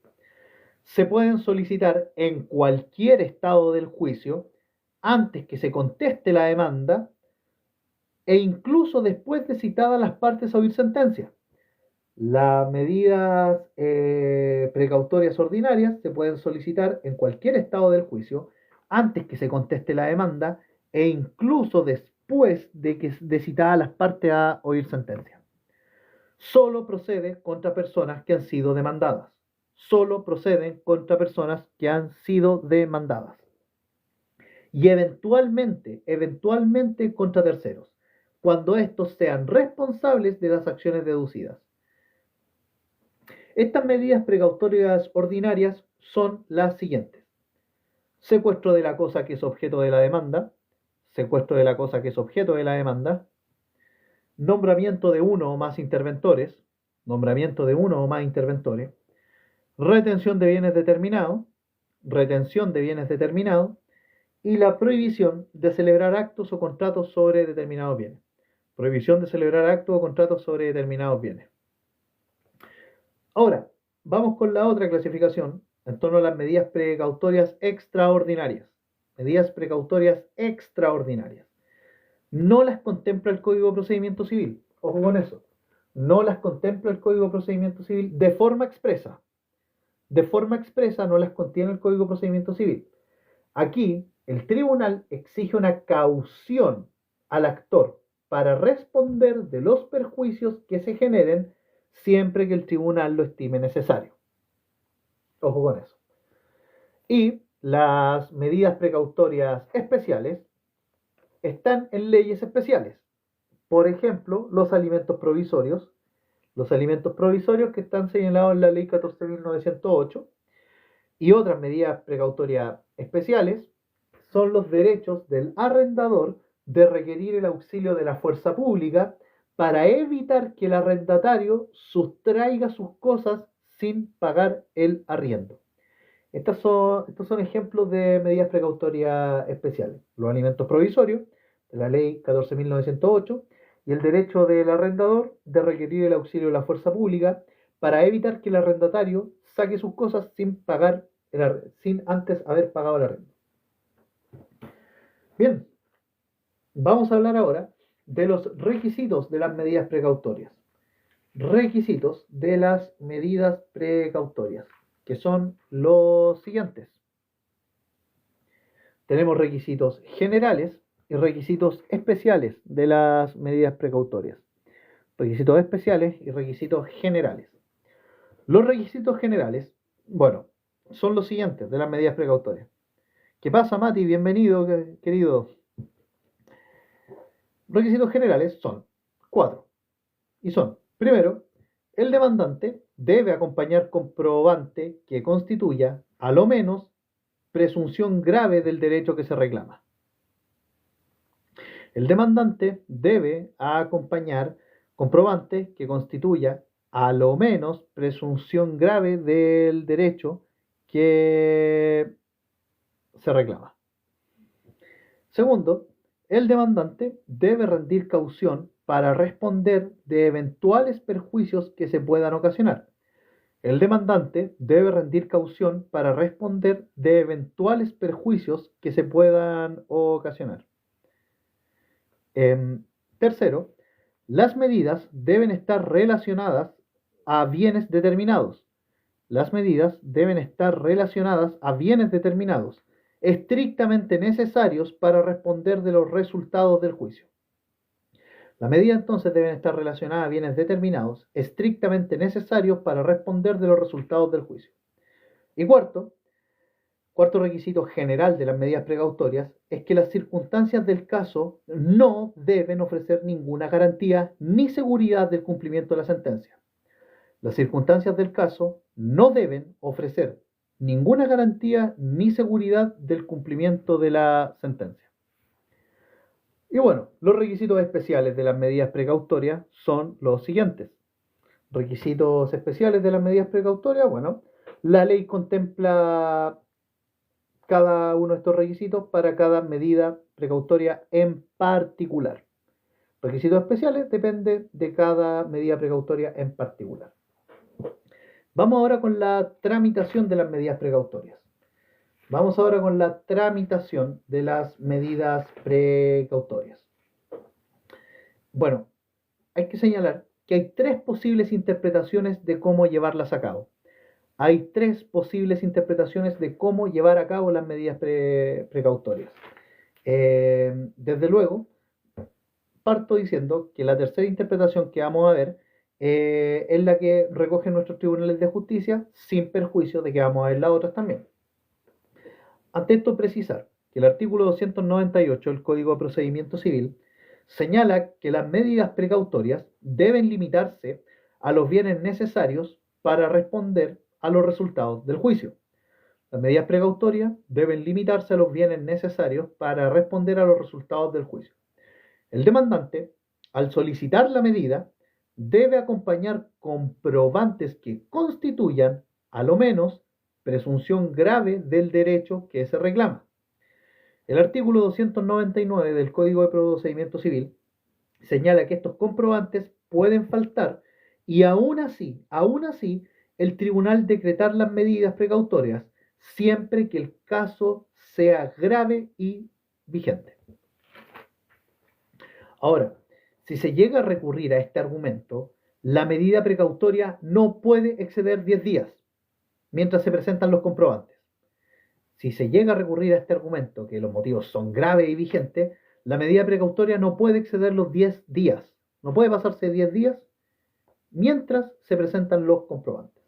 Se pueden solicitar en cualquier estado del juicio antes que se conteste la demanda e incluso después de citadas las partes a oír sentencia. Las medidas precautorias ordinarias se pueden solicitar en cualquier estado del juicio antes que se conteste la demanda e incluso después de citadas las partes a oír sentencia. Solo procede contra personas que han sido demandadas. Solo proceden contra personas que han sido demandadas. Y eventualmente contra terceros. cuando estos sean responsables de las acciones deducidas. Estas medidas precautorias ordinarias son las siguientes: secuestro de la cosa que es objeto de la demanda, secuestro de la cosa que es objeto de la demanda, nombramiento de uno o más interventores, nombramiento de uno o más interventores, retención de bienes determinados, retención de bienes determinados, y la prohibición de celebrar actos o contratos sobre determinados bienes. Prohibición de celebrar actos o contratos sobre determinados bienes. Ahora, vamos con la otra clasificación en torno a las medidas precautorias extraordinarias. Medidas precautorias extraordinarias. No las contempla el Código de Procedimiento Civil. Ojo con eso. No las contempla el Código de Procedimiento Civil de forma expresa. De forma expresa no las contiene el Código de Procedimiento Civil. Aquí, el tribunal exige una caución al actor para responder de los perjuicios que se generen siempre que el tribunal lo estime necesario. Ojo con eso. Y las medidas precautorias especiales están en leyes especiales. Por ejemplo, los alimentos provisorios que están señalados en la ley 14.908, y otras medidas precautorias especiales son los derechos del arrendador de requerir el auxilio de la fuerza pública para evitar que el arrendatario sustraiga sus cosas sin pagar el arriendo. Estos son ejemplos de medidas precautorias especiales. Los alimentos provisorios, de la ley 14.908, y el derecho del arrendador de requerir el auxilio de la fuerza pública para evitar que el arrendatario saque sus cosas sin antes haber pagado el arriendo. Bien, vamos a hablar ahora de los requisitos de las medidas precautorias. Requisitos de las medidas precautorias, que son los siguientes. Tenemos requisitos generales y requisitos especiales de las medidas precautorias. Requisitos especiales y requisitos generales. Los requisitos generales, son los siguientes de las medidas precautorias. ¿Qué pasa, Mati? Bienvenido, querido. Requisitos generales son 4. Y son: primero, el demandante debe acompañar comprobante que constituya, a lo menos, presunción grave del derecho que se reclama. El demandante debe acompañar comprobante que constituya, a lo menos, presunción grave del derecho que se reclama. Segundo, el demandante debe rendir caución para responder de eventuales perjuicios que se puedan ocasionar. El demandante debe rendir caución para responder de eventuales perjuicios que se puedan ocasionar. Tercero, las medidas deben estar relacionadas a bienes determinados. Las medidas deben estar relacionadas a bienes determinados, estrictamente necesarios para responder de los resultados del juicio. Las medidas entonces deben estar relacionadas a bienes determinados, estrictamente necesarios para responder de los resultados del juicio. Y cuarto requisito general de las medidas precautorias es que las circunstancias del caso no deben ofrecer ninguna garantía ni seguridad del cumplimiento de la sentencia. Las circunstancias del caso no deben ofrecer ninguna garantía ni seguridad del cumplimiento de la sentencia. Y los requisitos especiales de las medidas precautorias son los siguientes. Requisitos especiales de las medidas precautorias, la ley contempla cada uno de estos requisitos para cada medida precautoria en particular. Requisitos especiales dependen de cada medida precautoria en particular. Vamos ahora con la tramitación de las medidas precautorias. Hay que señalar que hay 3 posibles interpretaciones de cómo llevarlas a cabo. Hay 3 posibles interpretaciones de cómo llevar a cabo las medidas precautorias. Desde luego, parto diciendo que la tercera interpretación que vamos a ver es la que recogen nuestros tribunales de justicia, sin perjuicio de que vamos a ver las otras también. Ante esto, precisar que el artículo 298 del Código de Procedimiento Civil señala que las medidas precautorias deben limitarse a los bienes necesarios para responder a los resultados del juicio. Las medidas precautorias deben limitarse a los bienes necesarios para responder a los resultados del juicio. El demandante, al solicitar la medida, debe acompañar comprobantes que constituyan, a lo menos, presunción grave del derecho que se reclama. El artículo 299 del Código de Procedimiento Civil señala que estos comprobantes pueden faltar y aún así, el tribunal decretar las medidas precautorias siempre que el caso sea grave y vigente. Ahora, si se llega a recurrir a este argumento, la medida precautoria no puede exceder 10 días mientras se presentan los comprobantes. Si se llega a recurrir a este argumento, que los motivos son graves y vigentes, la medida precautoria no puede exceder los 10 días. No puede pasarse 10 días mientras se presentan los comprobantes.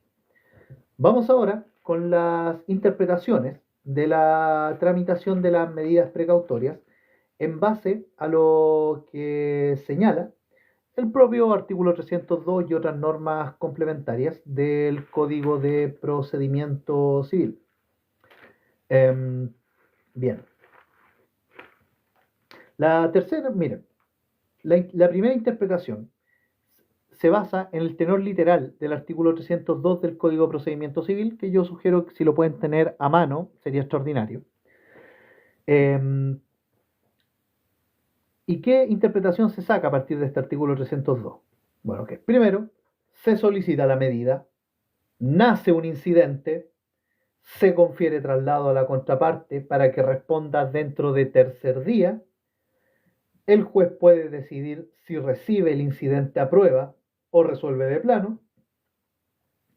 Vamos ahora con las interpretaciones de la tramitación de las medidas precautorias en base a lo que señala el propio artículo 302 y otras normas complementarias del Código de Procedimiento Civil. Bien. La tercera, miren, la primera interpretación se basa en el tenor literal del artículo 302 del Código de Procedimiento Civil, que yo sugiero que si lo pueden tener a mano sería extraordinario. ¿Y qué interpretación se saca a partir de este artículo 302? Bueno, que primero se solicita la medida, nace un incidente, se confiere traslado a la contraparte para que responda dentro de tercer día. El juez puede decidir si recibe el incidente a prueba o resuelve de plano.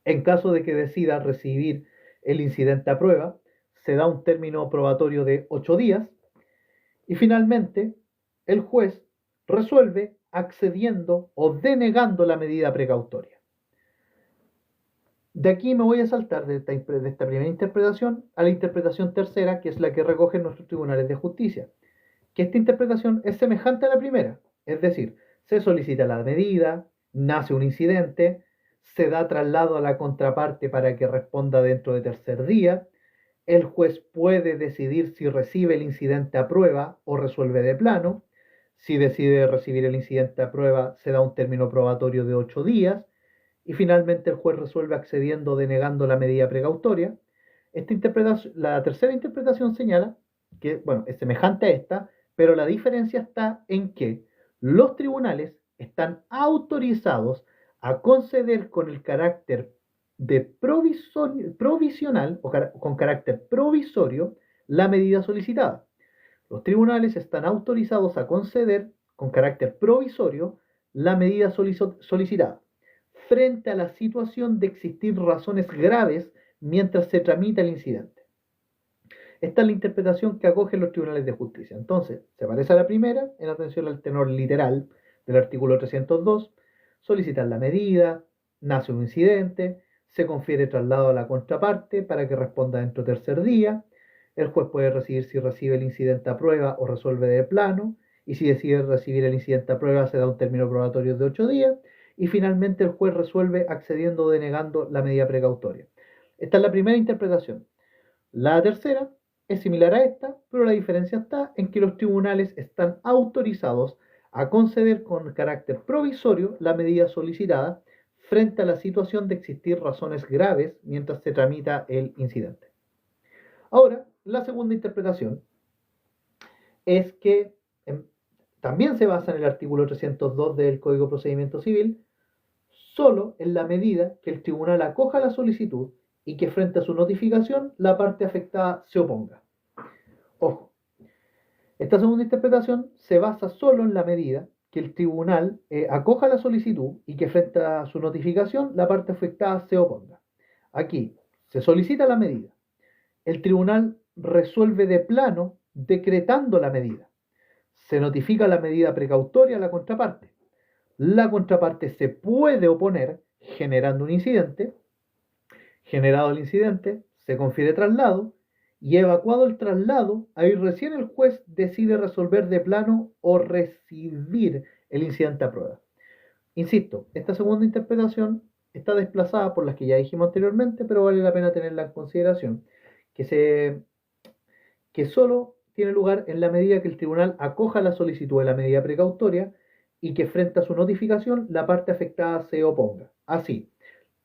En caso de que decida recibir el incidente a prueba, se da un término probatorio de 8 días. Y finalmente, el juez resuelve accediendo o denegando la medida precautoria. De aquí me voy a saltar de esta primera interpretación a la interpretación tercera, que es la que recogen nuestros tribunales de justicia. Que esta interpretación es semejante a la primera, es decir, se solicita la medida, nace un incidente, se da traslado a la contraparte para que responda dentro de tercer día, el juez puede decidir si recibe el incidente a prueba o resuelve de plano. Si decide recibir el incidente a prueba, se da un término probatorio de 8 días y finalmente el juez resuelve accediendo o denegando la medida precautoria. La tercera interpretación señala que, bueno, es semejante a esta, pero la diferencia está en que los tribunales están autorizados a conceder con el carácter de provisional o con carácter provisorio la medida solicitada. Los tribunales están autorizados a conceder con carácter provisorio la medida solicitada frente a la situación de existir razones graves mientras se tramita el incidente. Esta es la interpretación que acogen los tribunales de justicia. Entonces, se parece a la primera en atención al tenor literal del artículo 302, solicitar la medida, nace un incidente, se confiere traslado a la contraparte para que responda dentro del tercer día, el juez puede decidir si recibe el incidente a prueba o resuelve de plano, y si decide recibir el incidente a prueba se da un término probatorio de 8 días, y finalmente el juez resuelve accediendo o denegando la medida precautoria. Esta es la primera interpretación. La tercera es similar a esta, pero la diferencia está en que los tribunales están autorizados a conceder con carácter provisorio la medida solicitada frente a la situación de existir razones graves mientras se tramita el incidente. Ahora, la segunda interpretación es que también se basa en el artículo 302 del Código de Procedimiento Civil, solo en la medida que el tribunal acoja la solicitud y que frente a su notificación la parte afectada se oponga. Ojo, esta segunda interpretación se basa solo en la medida que el tribunal acoja la solicitud y que frente a su notificación la parte afectada se oponga. Aquí se solicita la medida, el tribunal resuelve de plano decretando la medida, se notifica la medida precautoria a la contraparte, la contraparte se puede oponer generando un incidente, generado el incidente, se confiere traslado y evacuado el traslado, ahí recién el juez decide resolver de plano o recibir el incidente a prueba. Insisto, esta segunda interpretación está desplazada por las que ya dijimos anteriormente, pero vale la pena tenerla en consideración, que solo tiene lugar en la medida que el tribunal acoja la solicitud de la medida precautoria y que frente a su notificación la parte afectada se oponga. Así,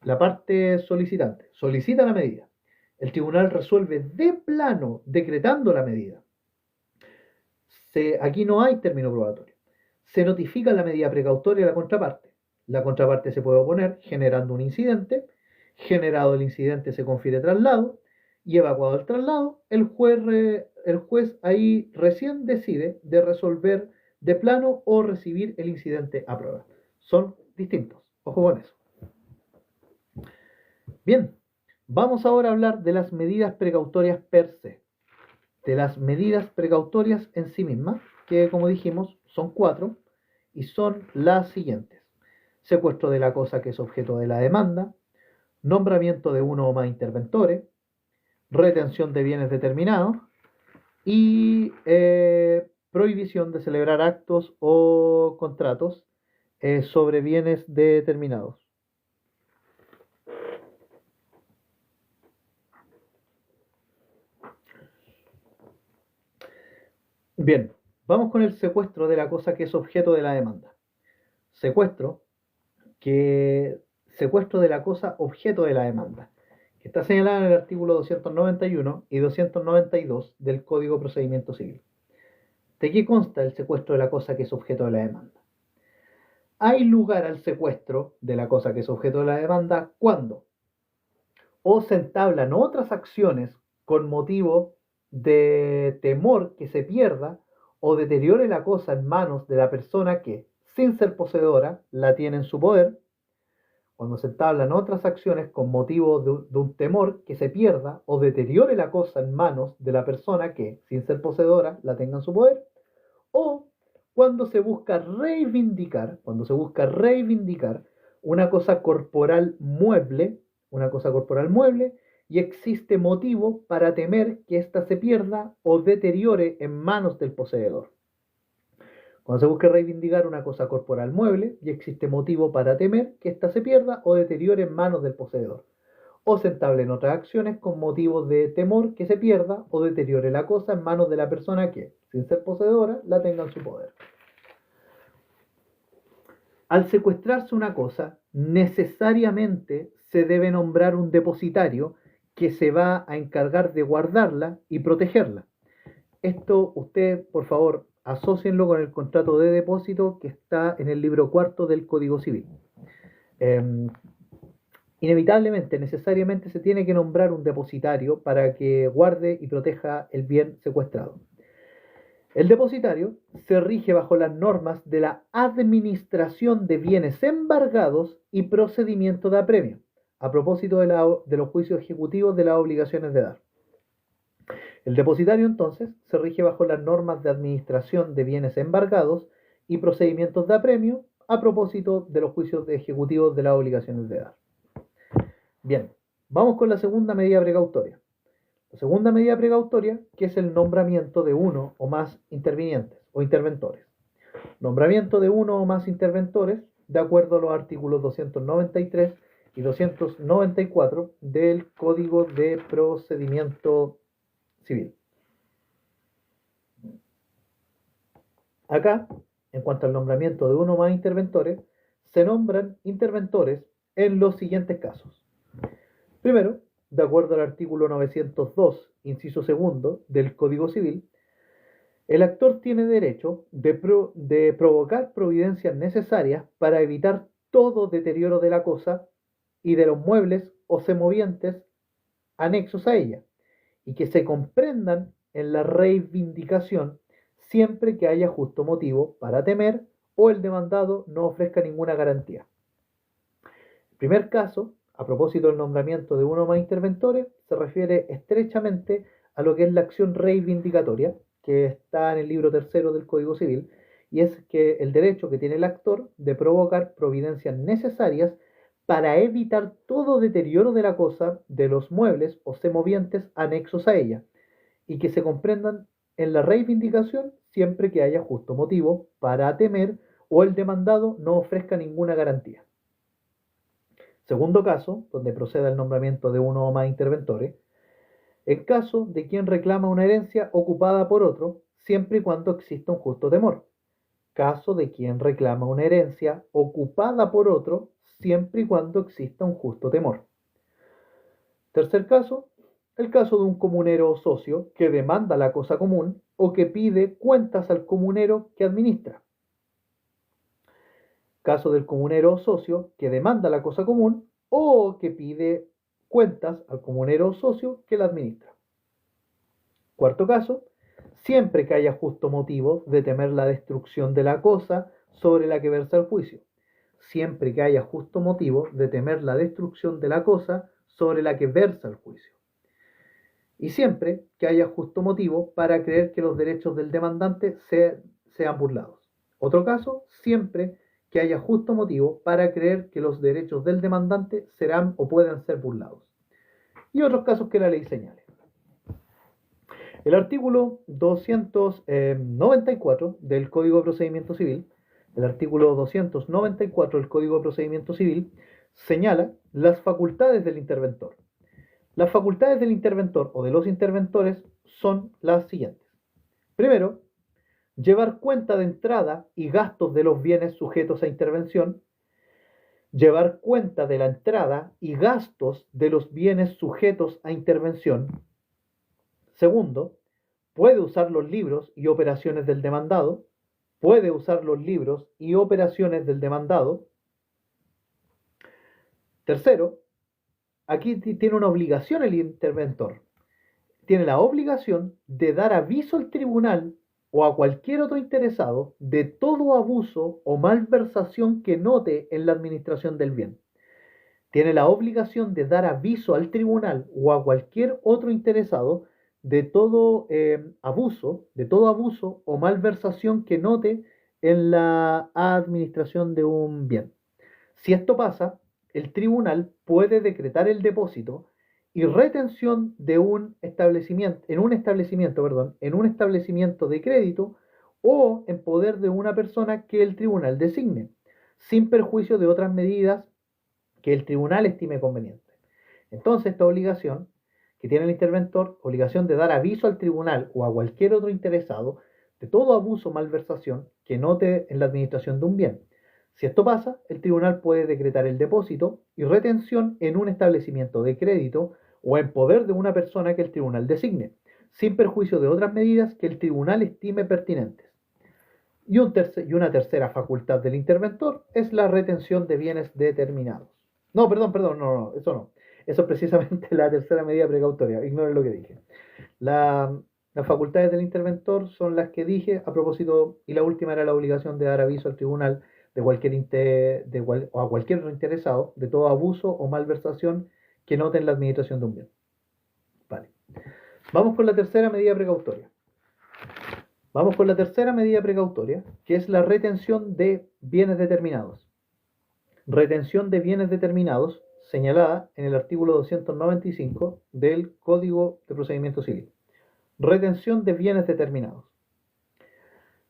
la parte solicitante solicita la medida, el tribunal resuelve de plano decretando la medida. Aquí no hay término probatorio. Se notifica la medida precautoria a la contraparte se puede oponer generando un incidente, generado el incidente se confiere traslado y evacuado el traslado, el juez ahí recién decide de resolver de plano o recibir el incidente a prueba. Son distintos, ojo con eso. Bien, vamos ahora a hablar de las medidas precautorias per se, de las medidas precautorias en sí mismas, que como dijimos son 4 y son las siguientes: secuestro de la cosa que es objeto de la demanda, nombramiento de uno o más interventores, retención de bienes determinados y prohibición de celebrar actos o contratos sobre bienes determinados. Bien, vamos con el secuestro de la cosa que es objeto de la demanda. Secuestro de la cosa objeto de la demanda, que está señalada en el artículo 291 y 292 del Código de Procedimiento Civil. ¿De qué consta el secuestro de la cosa que es objeto de la demanda? Hay lugar al secuestro de la cosa que es objeto de la demanda cuando o se entablan otras acciones con motivo de temor que se pierda o deteriore la cosa en manos de la persona que, sin ser poseedora, la tiene en su poder. Cuando se entablan otras acciones con motivo de un temor que se pierda o deteriore la cosa en manos de la persona que, sin ser poseedora, la tenga en su poder. O cuando se busca reivindicar una cosa corporal mueble, y existe motivo para temer que ésta se pierda o deteriore en manos del poseedor. Cuando se busca reivindicar una cosa corporal mueble y existe motivo para temer que ésta se pierda o deteriore en manos del poseedor. O se entablen otras acciones con motivo de temor que se pierda o deteriore la cosa en manos de la persona que, sin ser poseedora, la tenga en su poder. Al secuestrarse una cosa, necesariamente se debe nombrar un depositario que se va a encargar de guardarla y protegerla. Esto usted, por favor, asócienlo con el contrato de depósito que está en el libro 4 del Código Civil. Inevitablemente, necesariamente se tiene que nombrar un depositario para que guarde y proteja el bien secuestrado. El depositario se rige bajo las normas de la administración de bienes embargados y procedimiento de apremio, a propósito de los juicios ejecutivos de las obligaciones de dar. El depositario entonces se rige bajo las normas de administración de bienes embargados y procedimientos de apremio a propósito de los juicios ejecutivos de las obligaciones de dar. Bien, vamos con la segunda medida precautoria. La segunda medida precautoria, que es el nombramiento de uno o más intervinientes o interventores. Nombramiento de uno o más interventores de acuerdo a los artículos 293 y 294 del Código de Procedimiento Civil. Acá, en cuanto al nombramiento de uno o más interventores, se nombran interventores en los siguientes casos. Primero, de acuerdo al artículo 902, inciso segundo del Código Civil, el actor tiene derecho de provocar providencias necesarias para evitar todo deterioro de la cosa y de los muebles o semovientes anexos a ella, y que se comprendan en la reivindicación siempre que haya justo motivo para temer o el demandado no ofrezca ninguna garantía. El primer caso, a propósito del nombramiento de uno o más interventores, se refiere estrechamente a lo que es la acción reivindicatoria, que está en el libro 3 del Código Civil, y es que el derecho que tiene el actor de provocar providencias necesarias para evitar todo deterioro de la cosa, de los muebles o semovientes anexos a ella, y que se comprendan en la reivindicación siempre que haya justo motivo para temer o el demandado no ofrezca ninguna garantía. Segundo caso, donde proceda el nombramiento de uno o más interventores, en caso de quien reclama una herencia ocupada por otro, siempre y cuando exista un justo temor. Caso de quien reclama una herencia ocupada por otro, siempre y cuando exista un justo temor. Tercer caso, el caso de un comunero o socio que demanda la cosa común o que pide cuentas al comunero que administra. Caso del comunero o socio que demanda la cosa común o que pide cuentas al comunero o socio que la administra. Cuarto caso, siempre que haya justo motivo de temer la destrucción de la cosa sobre la que versa el juicio. Siempre que haya justo motivo de temer la destrucción de la cosa sobre la que versa el juicio. Y siempre que haya justo motivo para creer que los derechos del demandante sean burlados. Otro caso, siempre que haya justo motivo para creer que los derechos del demandante serán o pueden ser burlados. Y otros casos que la ley señale. El artículo 294 del Código de Procedimiento Civil, el artículo 294 del Código de Procedimiento Civil, señala las facultades del interventor. Las facultades del interventor o de los interventores son las siguientes. Primero, llevar cuenta de entrada y gastos de los bienes sujetos a intervención. Llevar cuenta de la entrada y gastos de los bienes sujetos a intervención. Segundo, puede usar los libros y operaciones del demandado. Puede usar los libros y operaciones del demandado. Tercero, aquí tiene una obligación el interventor. Tiene la obligación de dar aviso al tribunal o a cualquier otro interesado de todo abuso o malversación que note en la administración del bien. Tiene la obligación de dar aviso al tribunal o a cualquier otro interesado de todo abuso o malversación que note en la administración de un bien. Si esto pasa, el tribunal puede decretar el depósito y retención de un establecimiento, en un establecimiento de crédito o en poder de una persona que el tribunal designe, sin perjuicio de otras medidas que el tribunal estime conveniente. Entonces, esta obligación que tiene el interventor, obligación de dar aviso al tribunal o a cualquier otro interesado de todo abuso o malversación que note en la administración de un bien. Si esto pasa, el tribunal puede decretar el depósito y retención en un establecimiento de crédito o en poder de una persona que el tribunal designe, sin perjuicio de otras medidas que el tribunal estime pertinentes. Y una tercera facultad del interventor es la retención de bienes determinados. No, eso no. Eso es precisamente la tercera medida precautoria. Ignoren lo que dije. Las facultades del interventor son las que dije a propósito, y la última era la obligación de dar aviso al tribunal o a cualquier otro interesado de todo abuso o malversación que note en la administración de un bien. Vale. Vamos con la tercera medida precautoria. Que es la retención de bienes determinados. Retención de bienes determinados señalada en el artículo 295 del Código de Procedimiento Civil. Retención de bienes determinados.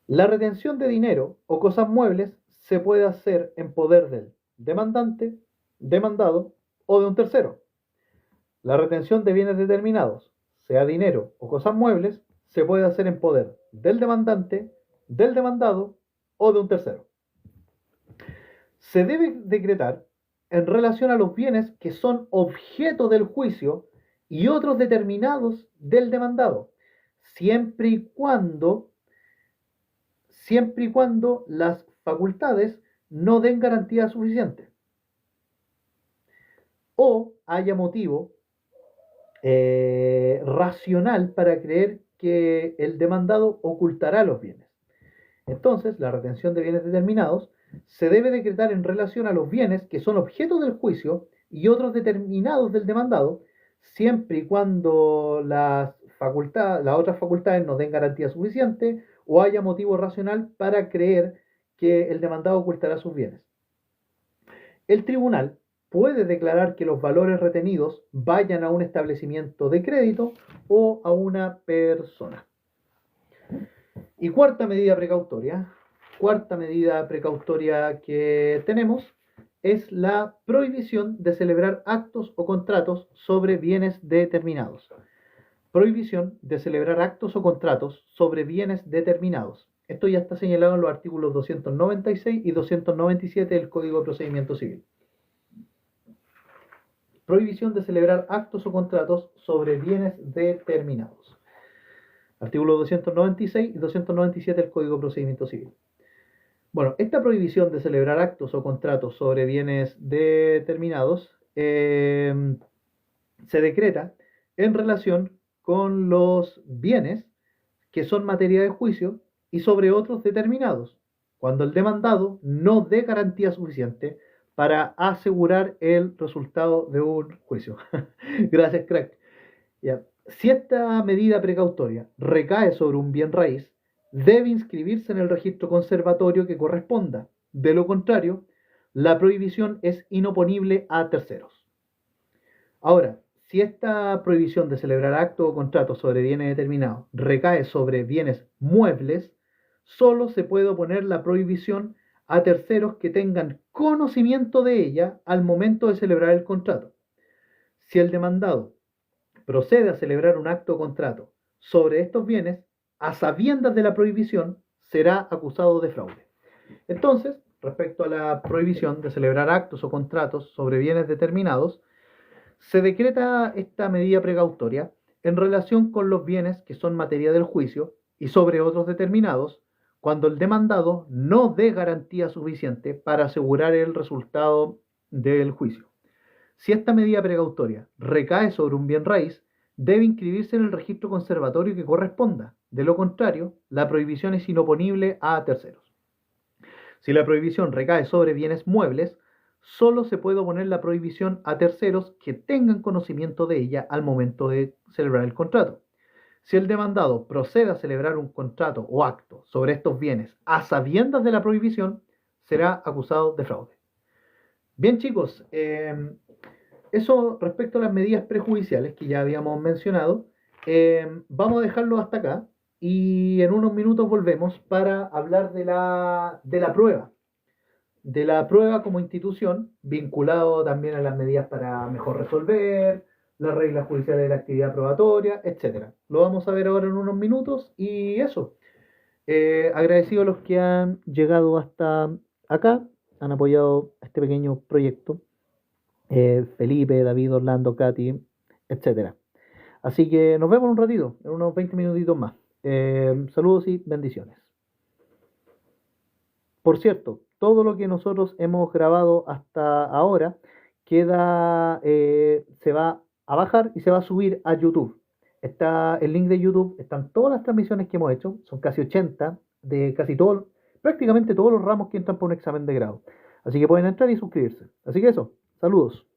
La retención de dinero o cosas muebles se puede hacer en poder del demandante, demandado o de un tercero. La retención de bienes determinados, sea dinero o cosas muebles, se puede hacer en poder del demandante, del demandado o de un tercero. Se debe decretar en relación a los bienes que son objeto del juicio y otros determinados del demandado, siempre y cuando las facultades no den garantía suficiente o haya motivo racional para creer que el demandado ocultará los bienes. Entonces, la retención de bienes determinados se debe decretar en relación a los bienes que son objeto del juicio y otros determinados del demandado, siempre y cuando las otras facultades no den garantía suficiente o haya motivo racional para creer que el demandado ocultará sus bienes. El tribunal puede declarar que los valores retenidos vayan a un establecimiento de crédito o a una persona. Y cuarta medida precautoria que tenemos es la prohibición de celebrar actos o contratos sobre bienes determinados. Prohibición de celebrar actos o contratos sobre bienes determinados. Esto ya está señalado en los artículos 296 y 297 del Código de Procedimiento Civil. Prohibición de celebrar actos o contratos sobre bienes determinados. Artículos 296 y 297 del Código de Procedimiento Civil. Bueno, esta prohibición de celebrar actos o contratos sobre bienes determinados se decreta en relación con los bienes que son materia de juicio y sobre otros determinados, cuando el demandado no dé garantía suficiente para asegurar el resultado de un juicio. Gracias, crack. Ya. Si esta medida precautoria recae sobre un bien raíz, debe inscribirse en el registro conservatorio que corresponda. De lo contrario, la prohibición es inoponible a terceros. Ahora, si esta prohibición de celebrar actos o contratos sobre bienes determinados recae sobre bienes muebles, solo se puede oponer la prohibición a terceros que tengan conocimiento de ella al momento de celebrar el contrato. Si el demandado procede a celebrar un acto o contrato sobre estos bienes, a sabiendas de la prohibición, será acusado de fraude. Entonces, respecto a la prohibición de celebrar actos o contratos sobre bienes determinados, se decreta esta medida precautoria en relación con los bienes que son materia del juicio y sobre otros determinados, cuando el demandado no dé garantía suficiente para asegurar el resultado del juicio. Si esta medida precautoria recae sobre un bien raíz, debe inscribirse en el registro conservatorio que corresponda. De lo contrario, la prohibición es inoponible a terceros. Si la prohibición recae sobre bienes muebles, solo se puede oponer la prohibición a terceros que tengan conocimiento de ella al momento de celebrar el contrato. Si el demandado procede a celebrar un contrato o acto sobre estos bienes a sabiendas de la prohibición, será acusado de fraude. Bien, chicos, eso respecto a las medidas prejudiciales que ya habíamos mencionado. Vamos a dejarlo hasta acá y en unos minutos volvemos para hablar de la prueba. De la prueba como institución, vinculado también a las medidas para mejor resolver, las reglas judiciales de la actividad probatoria, etc. Lo vamos a ver ahora en unos minutos y eso. Agradecido a los que han llegado hasta acá, han apoyado este pequeño proyecto. Felipe, David, Orlando, Katy, etc. Así que nos vemos en un ratito, en unos 20 minutitos más. Saludos y bendiciones. Por cierto, todo lo que nosotros hemos grabado hasta ahora queda, se va a bajar y se va a subir a YouTube. Está el link de YouTube, están todas las transmisiones que hemos hecho, son casi 80 de casi todo, prácticamente todos los ramos que entran por un examen de grado. Así que pueden entrar y suscribirse. Así que eso, saludos.